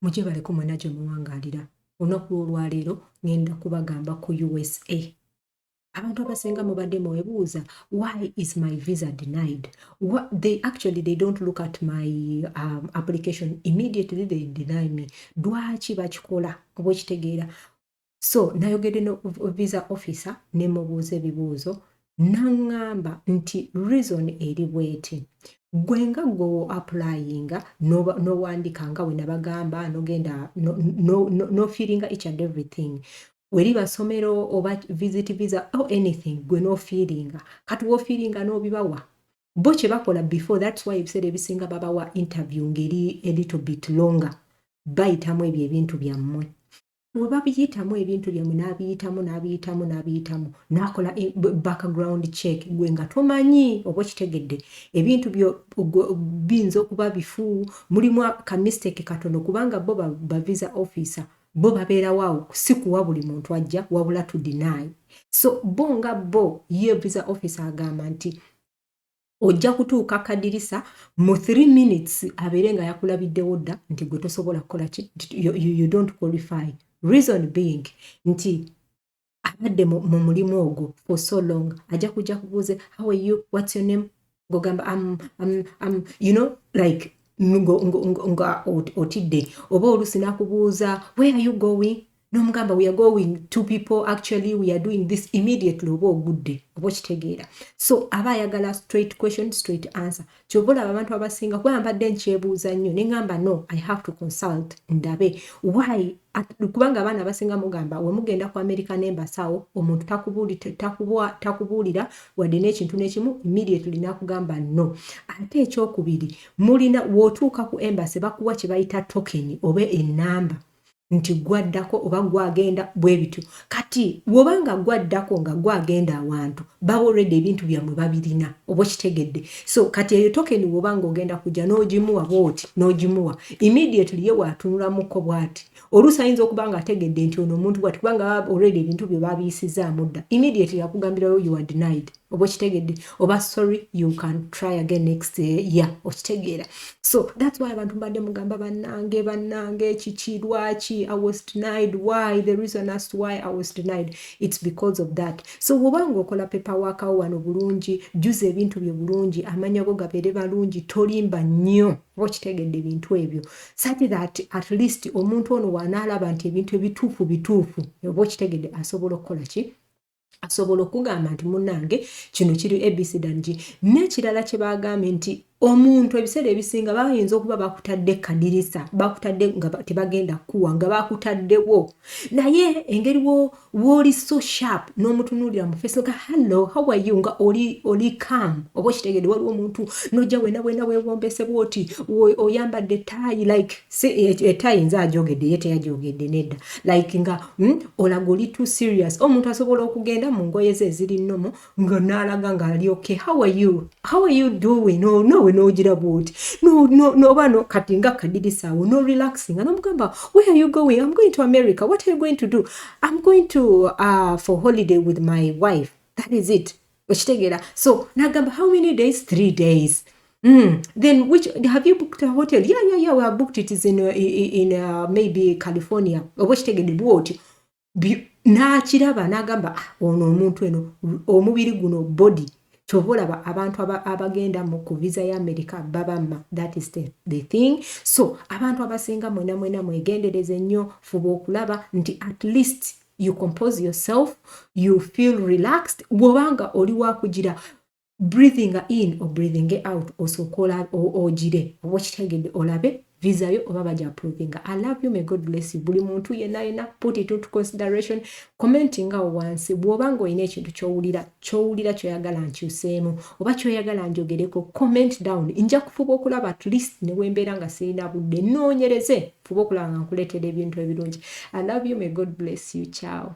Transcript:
mujje baleko mwena gye muwangalira olunaku olwaleero ngenda kubagamba ku USA. Abantu abasinga mubadde mwebuuza, why is my visa denied? They don't look at my application. Immediately they deny me. Dwaki bakikola oba okitegeera? So nayogedde no visa officer ne mubuuza ebibuuzo n'aŋŋamba nti reason eri bweti. Gwe nga gwe applyinga n'owandiika nga we nabagamba n'ogenda no feeling each and everything. Weri basomero oba visit visa or anything gwe no feeling kati wo feeling no bibawa bo kye bakola before. That's why ebisere ebisinga babawa interview ngeri a little bit longer bayitamu ebyo ebintu byammwe. We babiyitamu ebintu byammwe n'abiyitamu n'akola background check gwe nga tomanyi oba kitegedde ebintu byo binza okuba bifu mulimu ka mistake katono kubanga bo ba visa officer bo babeera waawo si kuwa buli muntu ajja wabula to deny. So bo nga bo ye visa officer agamba nti ojja kutuuka kadirisa mu 3 minutes abeere nga yakulabiddewo dda nti gwe tosobola kukola ki you don't qualify. Reason being nti abadde mu mulimu ogwo for so long ajja kujja kubuuze how are you, what's your name, gogamba you know like nga otidde oba oluusi nakubuuza where are you going n'omugamba we are going to people actually we are doing this immediately oba ogudde oba kitegeera. So aba ayagala straight question straight answer. Kyobola abantu abasinga kuba mbadde nkyebuuza nnyo ne ngamba no I have to consult ndabe why kubanga abaana abasinga mugamba we mugenda ku American Embassy awo omuntu takubuulira wadde n'ekintu n'ekimu immediately nakugamba no. Ate ekyokubiri mulina wootuuka ku embassy bakuwa kye bayita token oba enamba nti gwaddako oba gwagenda bwe bityo. Kati wobanga gwaddako nga gwagenda awantu baba already ebintu byammwe babirina oba kitegedde. So kati eyo token wobanga ogenda kujja n'ogimuwa bwoti n'ogimuwa immediately ye waatunulamuko bwati oluusi ayinza okubanga ategedde nti ono omuntu bwati kubanga already ebintu bye babiyisizaamu dda immediately akugambirayo you are denied oba kitegedde oba sorry you can try again next year okitegeera. So that's why abantu mbadde mugamba bannange kiki lwaki I was denied. Why? The reason as to why I was denied, it's because of that. So wobanga okola paperwork awo wano bulungi juza ebintu bye bulungi amanya go gabeere balungi tolimba nnyo okitegedde ebintu ebyo such that at least omuntu ono wanaalaba nti ebintu ebituufu oba kitegedde asobola okukola ki asobola okugamba nti munnange kino kiri ABCD n'ekirala kye bagambye nti omuntu ebiseera ebisinga bayinza okuba bakutadde kadirisa bakutadde nga tebagenda kuwa nga bakutaddewo naye engeri woli so sharp n'omutunuulira mu face nga hello how are you nga oli calm oba kitegedde waliwo omuntu nojja wena weewombese bwoti oyambadde tayi like etayi nza ajogedde ye teyajogedde nedda like nga olaga oli too serious omuntu asobola okugenda mu ngoye ze eziri nnomo nga naalaga nga ali okay how are you doing no nogira bwoti no bano kati nga kadirisa awo no relaxing and omugamba where are you going? I'm going to America. What are you going to do? I'm going to for holiday with my wife. That is it. So nagamba how many days? 3 days. Then which have you booked a hotel? Yeah, we have booked it. Is in maybe California. Obochitegede bwoti nakiraba nagamba ono omuntu eno omubiri guno body tobola abantu abagenda mu ku visa ya America babama. That is the thing. So abantu abasinga mwena mwegendereze nnyo fuba okulaba nti at least you compose yourself, you feel relaxed. Bwobanga oli wakugira breathing in or breathing out osokola ojire okitegedde olabe visa yo oba baja approving. I love you, may God bless you. Buli muntu yenna put it into consideration, commenting awo wansi bwobanga oyina ekintu kyowulira kyoyagala nkyuseemu oba kyoyagala njogereko comment down. Nja kufuba okulaba at least ne wembeera nga sirina budde noonyereze fuba okulaba nga nkuleetera ebintu ebirungi. I love you, may God bless you. Ciao.